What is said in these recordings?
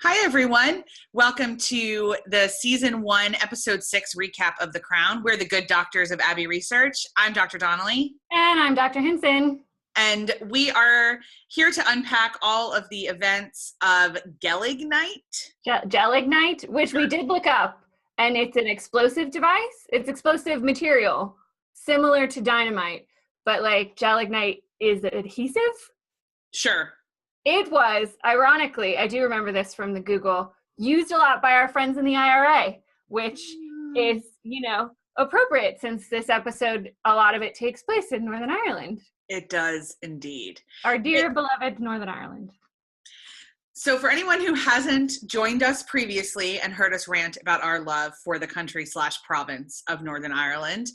Hi, everyone. Welcome to the season 1, episode 6 recap of The Crown. We're the good doctors of Abbey Research. I'm Dr. Donnelly. And I'm Dr. Hinson. And we are here to unpack all of the events of Gelignite. Gelignite, which we did look up, and it's an explosive device. It's explosive material, similar to dynamite, but like Gelignite is adhesive. Sure. It was, ironically, I do remember this from the Google, used a lot by our friends in the IRA, which is, appropriate since this episode, a lot of it takes place in Northern Ireland. It does indeed. Our dear beloved Northern Ireland. So for anyone who hasn't joined us previously and heard us rant about our love for the country/province of Northern Ireland,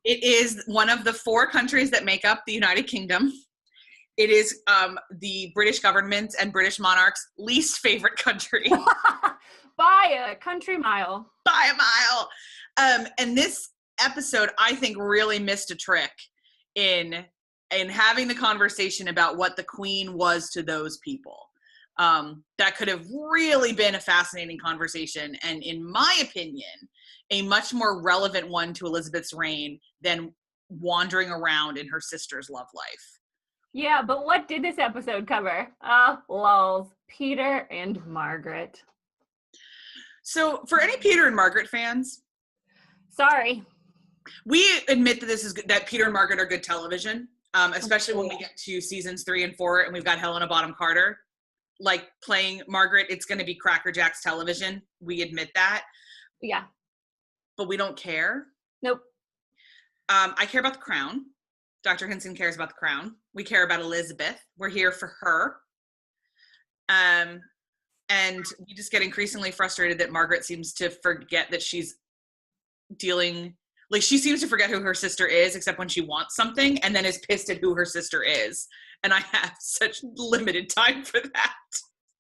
it is one of the 4 countries that make up the United Kingdom. It is the British government and British monarchs' least favorite country. By a country mile. By a mile. And this episode, I think, really missed a trick in having the conversation about what the Queen was to those people. That could have really been a fascinating conversation, and in my opinion, a much more relevant one to Elizabeth's reign than wandering around in her sister's love life. Yeah, but what did this episode cover? Lols. Peter and Margaret. So, for any Peter and Margaret fans, sorry, we admit that that Peter and Margaret are good television, especially when we get to seasons 3 and 4, and we've got Helena Bonham Carter, like playing Margaret. It's going to be Cracker Jack's television. We admit that. Yeah, but we don't care. Nope. I care about the Crown. Dr. Hinson cares about the Crown. We care about Elizabeth. We're here for her. And we just get increasingly frustrated that Margaret seems to forget that she's dealing, like she seems to forget who her sister is, except when she wants something, and then is pissed at who her sister is. And I have such limited time for that.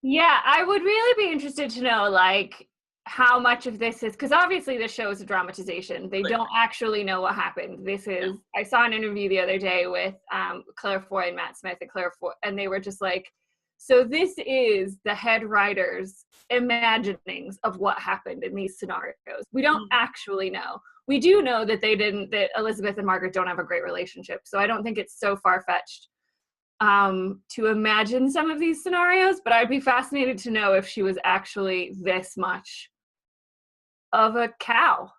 Yeah, I would really be interested to know, like, how much of this is, because obviously this show is a dramatization. They don't actually know what happened. This is, I saw an interview the other day with Claire Foy and Matt Smith at Claire Foy, and they were just like, so this is the head writer's imaginings of what happened in these scenarios. We don't actually know. We do know that that Elizabeth and Margaret don't have a great relationship. So I don't think it's so far-fetched to imagine some of these scenarios, but I'd be fascinated to know if she was actually this much of a cow,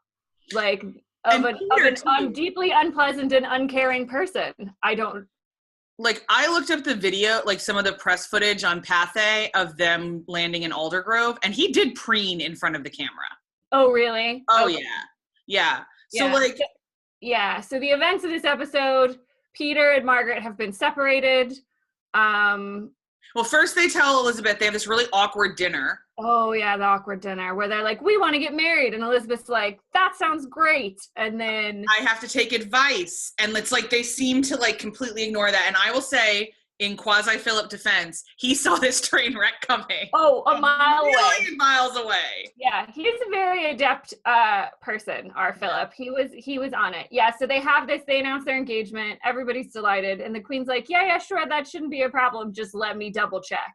like of an deeply unpleasant and uncaring person. I looked up the video, like some of the press footage on Pathé of them landing in Aldergrove, and he did preen in front of the camera. Oh, really? Oh, okay. Yeah. So so the events of this episode, Peter and Margaret have been separated. Well, first they tell Elizabeth they have this really awkward dinner. Oh, yeah, the awkward dinner where they're like, we want to get married. And Elizabeth's like, that sounds great. And then I have to take advice. And it's like they seem to like completely ignore that. And I will say, in quasi-Philip defense, he saw this train wreck coming. Oh, a million miles away. Yeah, he's a very adept person, our Philip. He was on it. Yeah, so they have this, they announce their engagement, everybody's delighted, and the Queen's like, yeah, sure, that shouldn't be a problem, just let me double check.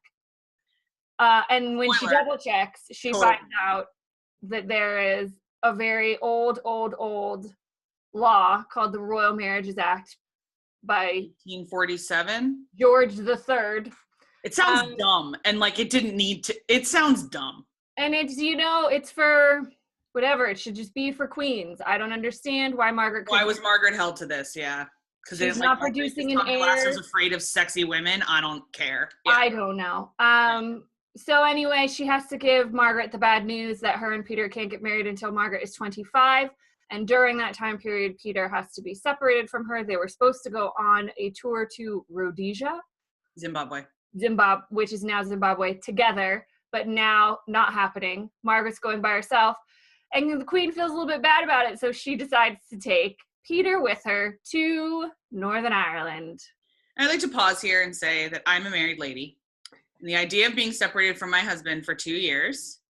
And when she double checks, she finds out that there is a very old law called the Royal Marriages Act by 1847 George III. It sounds dumb, and like it didn't need to. It sounds dumb, and it's it's for whatever. It should just be for queens. I don't understand why Margaret. Why was Margaret held to this? Yeah, because she's not producing an heir. Was afraid of sexy women. I don't care. Yeah. I don't know. So anyway, she has to give Margaret the bad news that her and Peter can't get married until Margaret is 25. And during that time period, Peter has to be separated from her. They were supposed to go on a tour to Rhodesia. Zimbabwe, which is now Zimbabwe, together, but now not happening. Margaret's going by herself. And the Queen feels a little bit bad about it, so she decides to take Peter with her to Northern Ireland. I'd like to pause here and say that I'm a married lady. And the idea of being separated from my husband for 2 years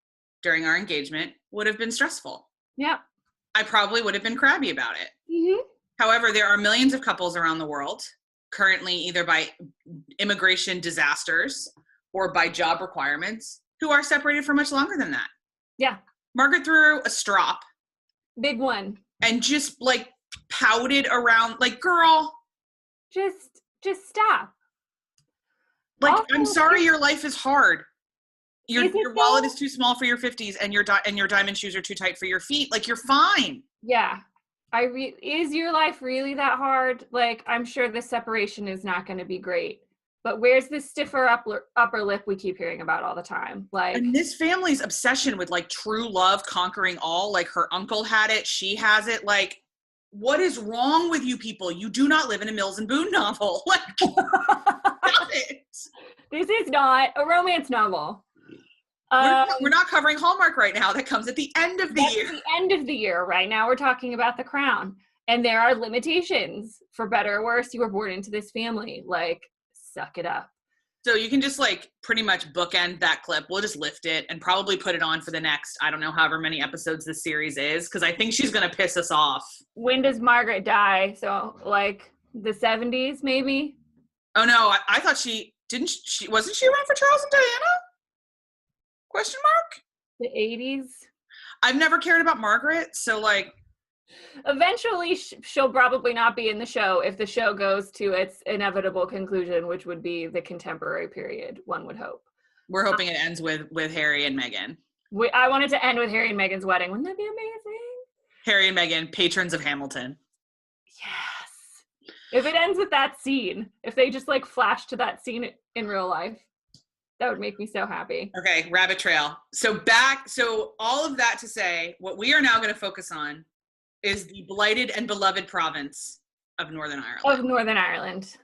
during our engagement would have been stressful. Yeah. I probably would have been crabby about it. Mm-hmm. However, there are millions of couples around the world currently either by immigration disasters or by job requirements who are separated for much longer than that. Yeah. Margaret threw a strop. Big one. And just like pouted around, like, girl. Just stop. Like, Also, I'm sorry, your life is hard. Your wallet though? is too small for your 50s, and your diamond shoes are too tight for your feet. Like, you're fine. Yeah. Is your life really that hard? Like, I'm sure the separation is not going to be great. But where's the stiffer upper lip we keep hearing about all the time? Like, and this family's obsession with like true love conquering all, like her uncle had it, she has it. Like, what is wrong with you people? You do not live in a Mills and Boone novel. Like, stop it. This is not a romance novel. We're not covering Hallmark right now. That comes at the end of the year. The end of the year. Right now we're talking about The Crown. And there are limitations. For better or worse, you were born into this family. Like, suck it up. So you can just like pretty much bookend that clip. We'll just lift it and probably put it on for the next, I don't know, however many episodes this series is, because I think she's going to piss us off. When does Margaret die? So like the 70s maybe? Oh no, I thought wasn't she around for Charles and Diana? Question mark? The 80s? I've never cared about Margaret, so like. Eventually she'll probably not be in the show if the show goes to its inevitable conclusion, which would be the contemporary period, one would hope. We're hoping it ends with Harry and Meghan. I wanted to end with Harry and Meghan's wedding. Wouldn't that be amazing? Harry and Meghan, patrons of Hamilton. Yes. If it ends with that scene, if they just like flash to that scene in real life, that would make me so happy. Okay, rabbit trail. So all of that to say, what we are now going to focus on is the blighted and beloved province of Northern Ireland.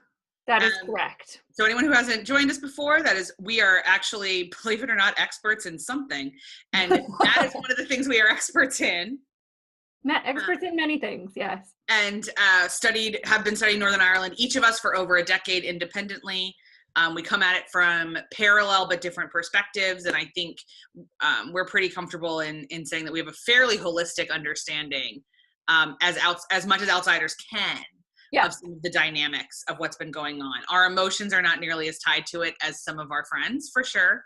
That is correct. So anyone who hasn't joined us before, we are actually, believe it or not, experts in something. And that is one of the things we are experts in. Experts in many things, yes. And have been studying Northern Ireland, each of us for over a decade independently. We come at it from parallel but different perspectives, and I think we're pretty comfortable in saying that we have a fairly holistic understanding, as much as outsiders can, of some of the dynamics of what's been going on. Our emotions are not nearly as tied to it as some of our friends, for sure,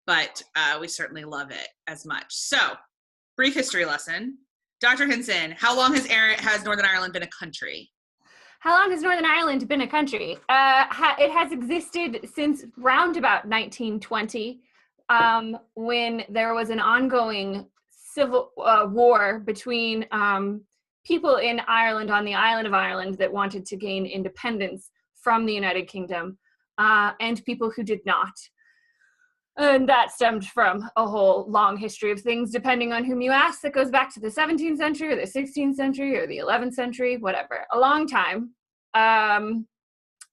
but we certainly love it as much. So, brief history lesson. Dr. Hinson, how long has Northern Ireland been a country? How long has Northern Ireland been a country? It has existed since round about 1920, when there was an ongoing civil war between people in Ireland, on the island of Ireland, that wanted to gain independence from the United Kingdom, and people who did not. And that stemmed from a whole long history of things, depending on whom you ask, that goes back to the 17th century or the 16th century or the 11th century, whatever. A long time.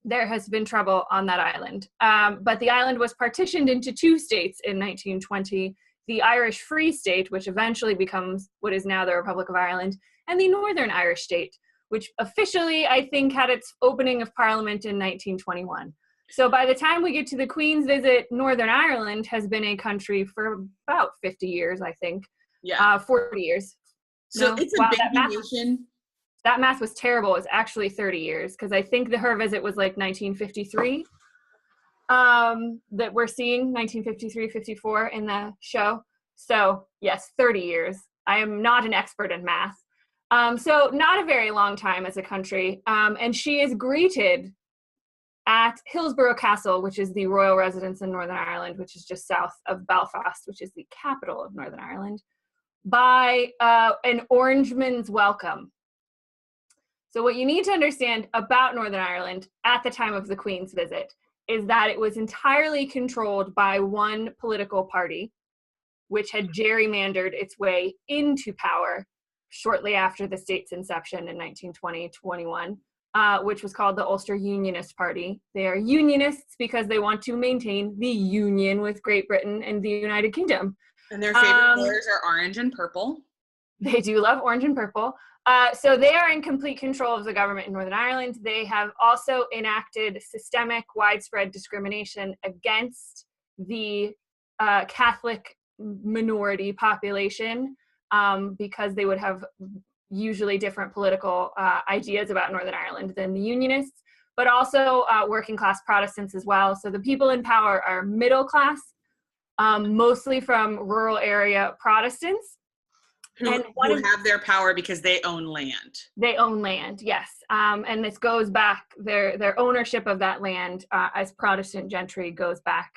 There has been trouble on that island. But the island was partitioned into two states in 1920, the Irish Free State, which eventually becomes what is now the Republic of Ireland, and the Northern Irish State, which officially, I think, had its opening of Parliament in 1921. So by the time we get to the Queen's visit, Northern Ireland has been a country for about 50 years, I think. Yeah. 40 years. So it's a baby nation. That math was terrible. It's actually 30 years, because I think her visit was like 1953. That we're seeing 1953, 54 in the show. So yes, 30 years. I am not an expert in math. So not a very long time as a country. And she is greeted at Hillsborough Castle, which is the royal residence in Northern Ireland, which is just south of Belfast, which is the capital of Northern Ireland, by an Orangeman's welcome. So what you need to understand about Northern Ireland at the time of the Queen's visit is that it was entirely controlled by one political party, which had gerrymandered its way into power shortly after the state's inception in 1920-21. Which was called the Ulster Unionist Party. They are unionists because they want to maintain the union with Great Britain and the United Kingdom. And their favorite colors are orange and purple. They do love orange and purple. So they are in complete control of the government in Northern Ireland. They have also enacted systemic, widespread discrimination against the Catholic minority population, because they would have usually different political ideas about Northern Ireland than the Unionists, but also working class Protestants as well. So the people in power are middle class, mostly from rural area Protestants. Who have their power because they own land. They own land, yes. And this goes back, their ownership of that land as Protestant gentry goes back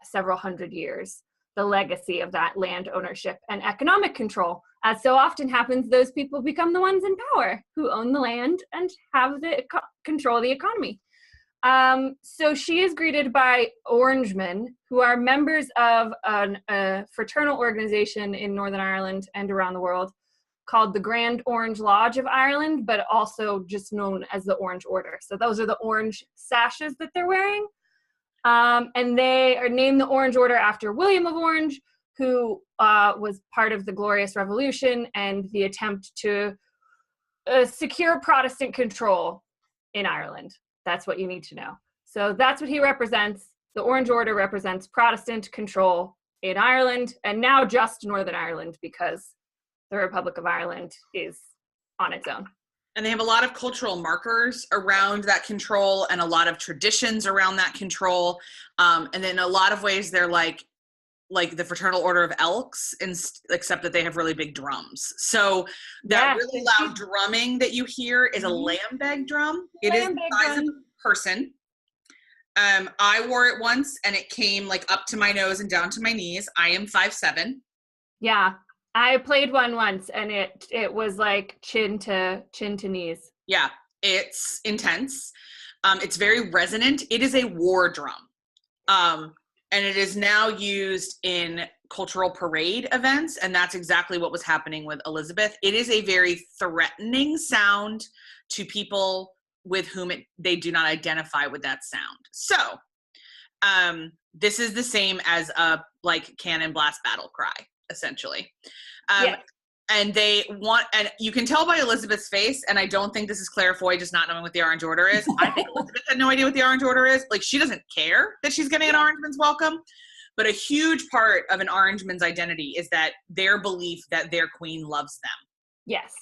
several hundred years. The legacy of that land ownership and economic control. As so often happens, those people become the ones in power who own the land and have control the economy. So she is greeted by Orangemen, who are members of a fraternal organization in Northern Ireland and around the world called the Grand Orange Lodge of Ireland, but also just known as the Orange Order. So those are the orange sashes that they're wearing. And they are named the Orange Order after William of Orange, who was part of the Glorious Revolution and the attempt to secure Protestant control in Ireland. That's what you need to know. So that's what he represents. The Orange Order represents Protestant control in Ireland, and now just Northern Ireland because the Republic of Ireland is on its own. And they have a lot of cultural markers around that control and a lot of traditions around that control. And then in a lot of ways, they're like the Fraternal Order of Elks, except that they have really big drums. So that really loud drumming that you hear is a lambeg drum. It is the size of a person. I wore it once and it came like up to my nose and down to my knees. I am 5'7". Yeah. I played one once and it was like chin to knees. Yeah, it's intense. It's very resonant. It is a war drum. And it is now used in cultural parade events, and that's exactly what was happening with Elizabeth. It is a very threatening sound to people with whom they do not identify with that sound. So this is the same as a like cannon blast battle cry, essentially. Yes. And and you can tell by Elizabeth's face, and I don't think this is Claire Foy just not knowing what the Orange Order is. I think Elizabeth had no idea what the Orange Order is. Like, she doesn't care that she's getting an Orangeman's welcome. But a huge part of an Orangeman's identity is that their belief that their queen loves them. Yes.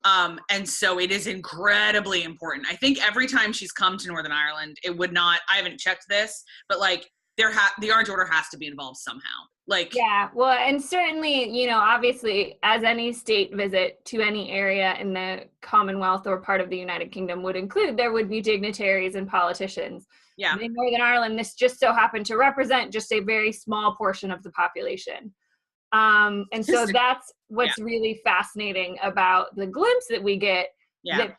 And so it is incredibly important. I think every time she's come to Northern Ireland, I haven't checked this, but like the Orange Order has to be involved somehow. Like, yeah, well, and certainly, obviously, as any state visit to any area in the Commonwealth or part of the United Kingdom would include, there would be dignitaries and politicians. Yeah. In Northern Ireland, this just so happened to represent just a very small portion of the population. And so that's what's really fascinating about the glimpse that we get that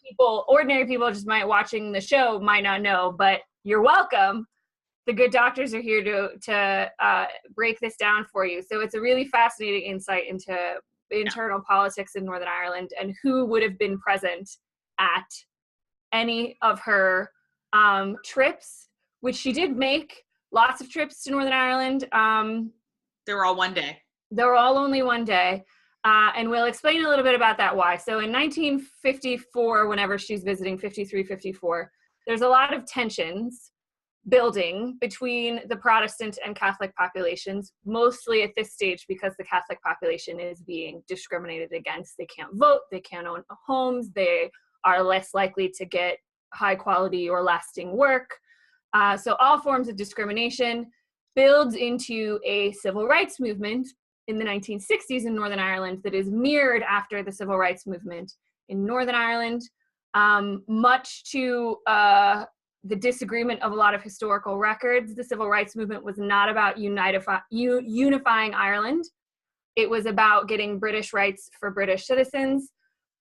ordinary people just watching the show might not know, but you're welcome. The good doctors are here to break this down for you. So it's a really fascinating insight into internal politics in Northern Ireland and who would have been present at any of her trips, which she did make lots of trips to Northern Ireland. They were all one day. They were all only one day. And we'll explain a little bit about that why. So in 1954, whenever she's visiting, 53, 54, there's a lot of tensions building between the Protestant and Catholic populations, mostly at this stage because the Catholic population is being discriminated against. They can't vote, they can't own homes, they are less likely to get high quality or lasting work. So all forms of discrimination builds into a civil rights movement in the 1960s in Northern Ireland that is mirrored after the civil rights movement in Northern Ireland, much to the disagreement of a lot of historical records. The civil rights movement was not about unifying Ireland. It was about getting British rights for British citizens.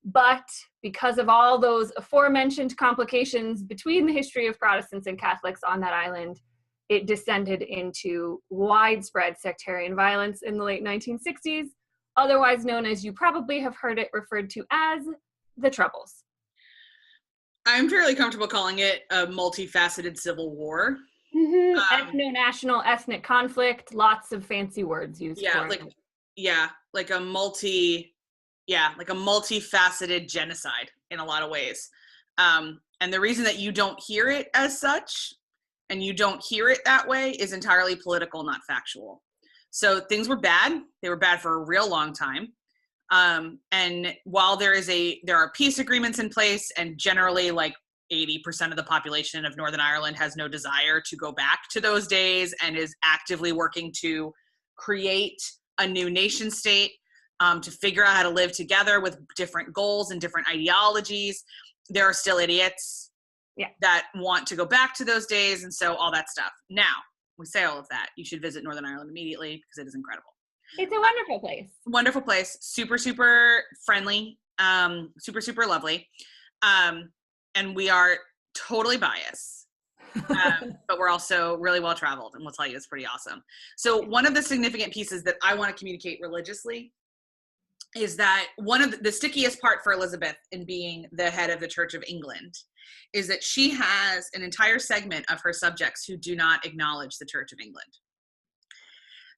But because of all those aforementioned complications between the history of Protestants and Catholics on that island, it descended into widespread sectarian violence in the late 1960s, otherwise known as, you probably have heard it referred to as, the Troubles. I'm fairly comfortable calling it a multifaceted civil war. Mm-hmm. Ethno-national ethnic conflict, lots of fancy words used for it. Like a multifaceted genocide in a lot of ways. And the reason that you don't hear it as such, and you don't hear it that way, is entirely political, not factual. So things were bad. They were bad for a real long time. And while there are peace agreements in place, and generally like 80% of the population of Northern Ireland has no desire to go back to those days and is actively working to create a new nation state, to figure out how to live together with different goals and different ideologies. There are still idiots that want to go back to those days, and so all that stuff. Now, we say all of that. You should visit Northern Ireland immediately because it is incredible. It's a wonderful place. Wonderful place. Super, super friendly. Super, super lovely. And we are totally biased. But we're also really well traveled, and we'll tell you it's pretty awesome. So one of the significant pieces that I want to communicate religiously is that one of the stickiest part for Elizabeth in being the head of the Church of England is that she has an entire segment of her subjects who do not acknowledge the Church of England.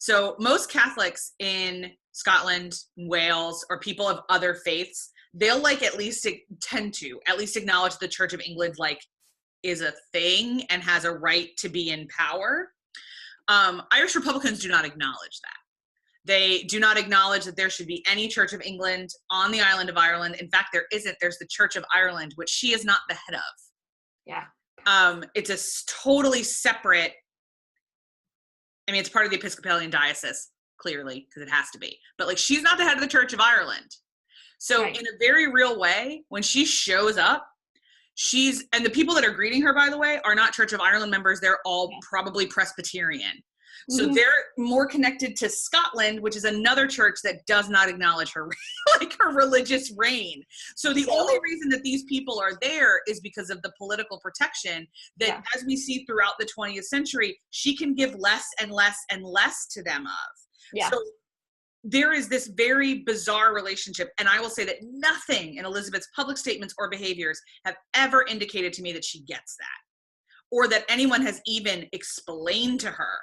So most Catholics in Scotland, Wales, or people of other faiths, they'll at least tend to at least acknowledge the Church of England is a thing and has a right to be in power. Irish Republicans do not acknowledge that. They do not acknowledge that there should be any Church of England on the island of Ireland. In fact, there isn't. There's the Church of Ireland, which she is not the head of. Yeah. It's a totally separate, it's part of the Episcopalian diocese, clearly, because it has to be. But she's not the head of the Church of Ireland. So in a very real way, when she shows up, and the people that are greeting her, by the way, are not Church of Ireland members. They're all probably Presbyterian. So they're more connected to Scotland, which is another church that does not acknowledge her, her religious reign. So the only reason that these people are there is because of the political protection that, as we see throughout the 20th century, she can give less and less and less to them of. Yeah. So there is this very bizarre relationship. And I will say that nothing in Elizabeth's public statements or behaviors have ever indicated to me that she gets that, or that anyone has even explained to her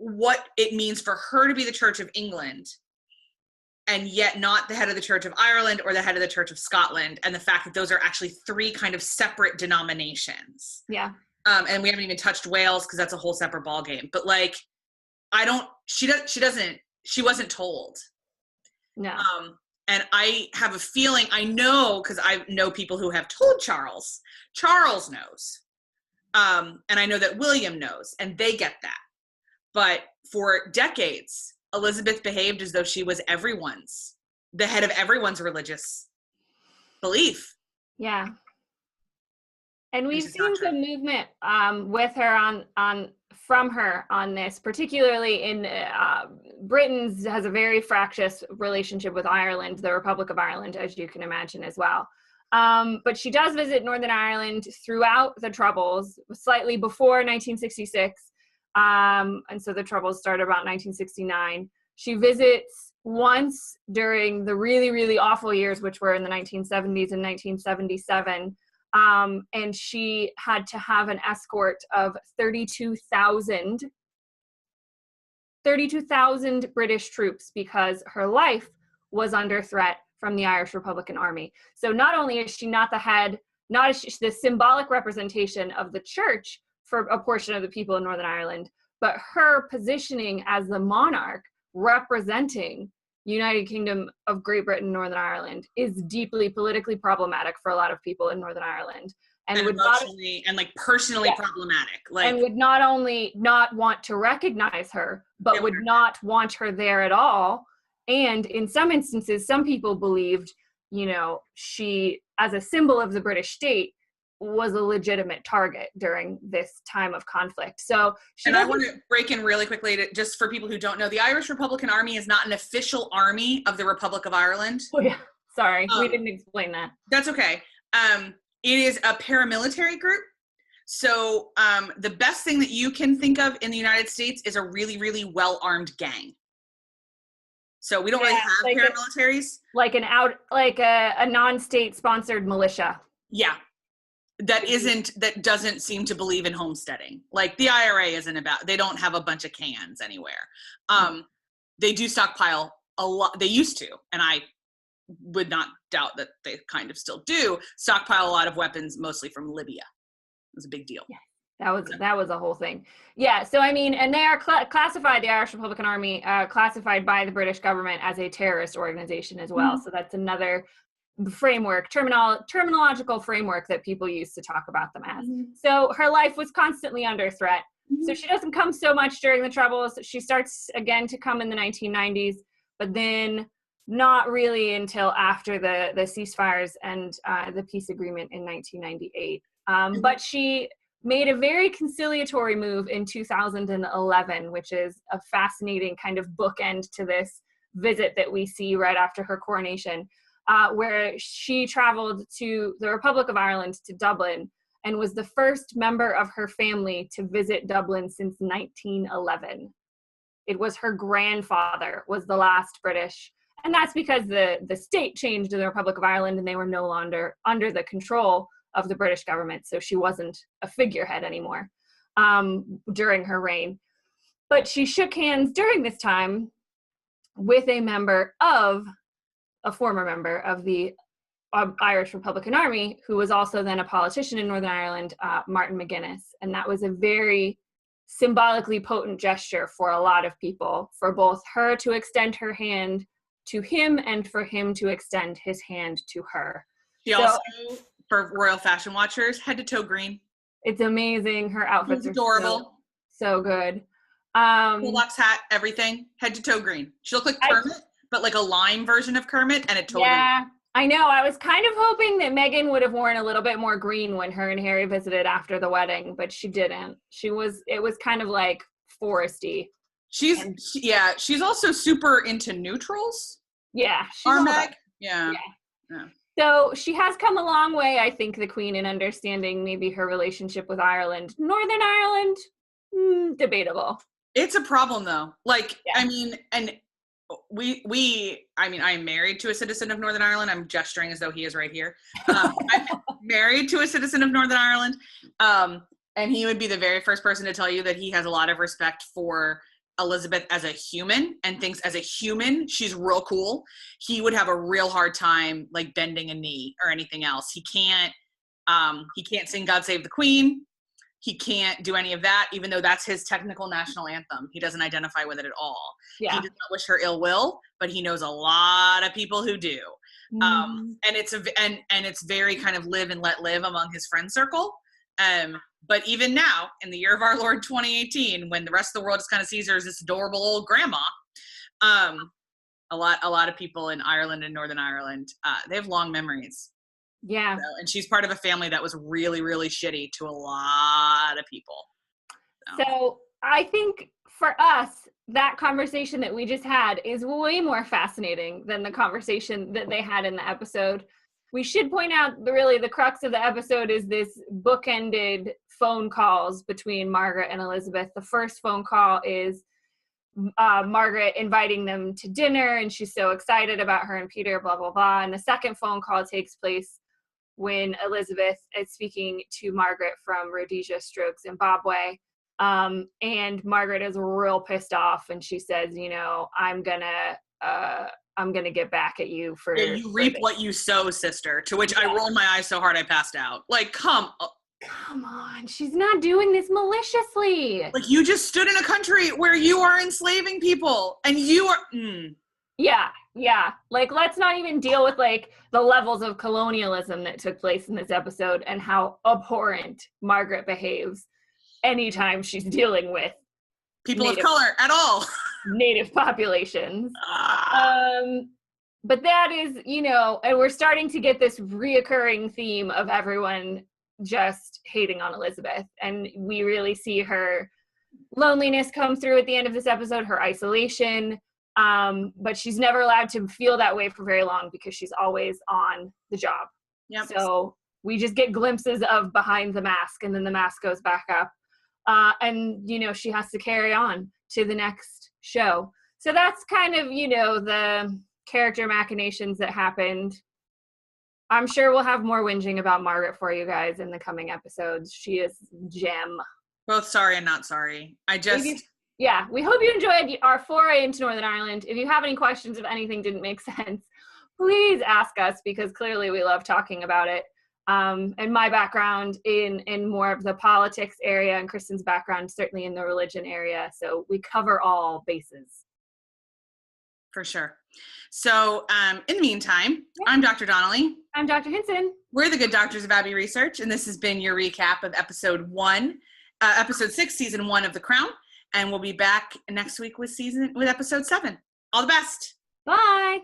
what it means for her to be the Church of England and yet not the head of the Church of Ireland or the head of the Church of Scotland, and the fact that those are actually three kind of separate denominations. Yeah. And we haven't even touched Wales because that's a whole separate ballgame. But she wasn't told. No. And I have a feeling, I know, because I know people who have told Charles. Charles knows. And I know that William knows, and they get that. But for decades, Elizabeth behaved as though she was the head of everyone's religious belief. Yeah. And we've seen some movement with her from her on this, particularly in Britain has a very fractious relationship with Ireland, the Republic of Ireland, as you can imagine as well. But she does visit Northern Ireland throughout the Troubles, slightly before 1966. And so the Troubles started about 1969. She visits once during the really, really awful years, which were in the 1970s and 1977. And she had to have an escort of 32,000 British troops because her life was under threat from the Irish Republican Army. So not only is she not the head, not is she the symbolic representation of the church for a portion of the people in Northern Ireland, but her positioning as the monarch representing United Kingdom of Great Britain and Northern Ireland is deeply politically problematic for a lot of people in Northern Ireland. And would emotionally and personally problematic. And would not only not want to recognize her, but would not want her there at all. And in some instances, some people believed, she, as a symbol of the British state, was a legitimate target during this time of conflict. So I want to break in really quickly just for people who don't know, the Irish Republican Army is not an official army of the Republic of Ireland. Oh yeah, sorry, we didn't explain that. That's okay. It is a paramilitary group. So the best thing that you can think of in the United States is a really, really well-armed gang. So we don't really have paramilitaries. Like a non-state sponsored militia. Yeah. That doesn't seem to believe in homesteading. The IRA they don't have a bunch of cans anywhere. They do stockpile a lot. They used to, and I would not doubt that they kind of still do, stockpile a lot of weapons, mostly from Libya. It was a big deal. Yeah, that was a whole thing. Yeah, so and they are classified, the Irish Republican Army, classified by the British government as a terrorist organization as well. Mm-hmm. So that's another framework, terminological framework that people use to talk about them as. So her life was constantly under threat. So she doesn't come so much during the Troubles. She starts again to come in the 1990s, but then not really until after the ceasefires and the peace agreement in 1998. But she made a very conciliatory move in 2011, which is a fascinating kind of bookend to this visit that we see right after her coronation, where she traveled to the Republic of Ireland, to Dublin, and was the first member of her family to visit Dublin since 1911. It was her grandfather was the last British, and that's because the state changed to the Republic of Ireland and they were no longer under the control of the British government, so she wasn't a figurehead anymore during her reign. But she shook hands during this time with a former member of the Irish Republican Army, who was also then a politician in Northern Ireland, Martin McGuinness. And that was a very symbolically potent gesture for a lot of people, for both her to extend her hand to him and for him to extend his hand to her. She also, for Royal Fashion Watchers, head to toe green. It's amazing. Her outfits are adorable. So good. Toolbox hat, everything, head to toe green. She looked like Kermit, but like a lime version of Kermit, and it totally. Yeah, I know. I was kind of hoping that Meghan would have worn a little bit more green when her and Harry visited after the wedding, but she didn't. It was kind of like foresty. She's also super into neutrals. Yeah. Our Meg. Yeah. So she has come a long way, I think, the Queen, in understanding maybe her relationship with Ireland. Northern Ireland, debatable. It's a problem though. Like, yeah. I mean, and I am married to a citizen of Northern Ireland. I'm gesturing as though he is right here. I'm married to a citizen of Northern Ireland. And he would be the very first person to tell you that he has a lot of respect for Elizabeth as a human and thinks as a human, she's real cool. He would have a real hard time like bending a knee or anything else. He can't sing God Save the Queen. He can't do any of that, even though that's his technical national anthem. He doesn't identify with it at all. Yeah. He does not wish her ill will, but he knows a lot of people who do. And it's very kind of live and let live among his friend circle. But even now, in the year of our Lord 2018, when the rest of the world just kind of sees her as this adorable old grandma, a lot of people in Ireland and Northern Ireland, they have long memories. Yeah. And she's part of a family that was really, really shitty to a lot of people. So I think for us, that conversation that we just had is way more fascinating than the conversation that they had in the episode. We should point out the crux of the episode is this bookended phone calls between Margaret and Elizabeth. The first phone call is Margaret inviting them to dinner, and she's so excited about her and Peter, blah, blah, blah. And the second phone call takes place when Elizabeth is speaking to Margaret from Rhodesia / Zimbabwe. And Margaret is real pissed off, and she says, I'm gonna get back at you for you reap what you sow, sister. To which I rolled my eyes so hard I passed out. Like, come on, she's not doing this maliciously. Like, you just stood in a country where you are enslaving people, and you are. Yeah. Like, let's not even deal with like the levels of colonialism that took place in this episode and how abhorrent Margaret behaves anytime she's dealing with people of color at all. Native populations. But that is, and we're starting to get this reoccurring theme of everyone just hating on Elizabeth. And we really see her loneliness come through at the end of this episode, her isolation. But she's never allowed to feel that way for very long because she's always on the job. Yep. So we just get glimpses of behind the mask, and then the mask goes back up. And she has to carry on to the next show. So that's kind of, the character machinations that happened. I'm sure we'll have more whinging about Margaret for you guys in the coming episodes. She is gem. Both sorry and not sorry. We hope you enjoyed our foray into Northern Ireland. If you have any questions, if anything didn't make sense, please ask us, because clearly we love talking about it. And my background in more of the politics area, and Kristen's background certainly in the religion area. So we cover all bases. For sure. So in the meantime, I'm Dr. Donnelly. I'm Dr. Hinson. We're the Good Doctors of Abbey Research, and this has been your recap of episode 6, season 1 of The Crown. And we'll be back next week with episode 7. All the best. Bye.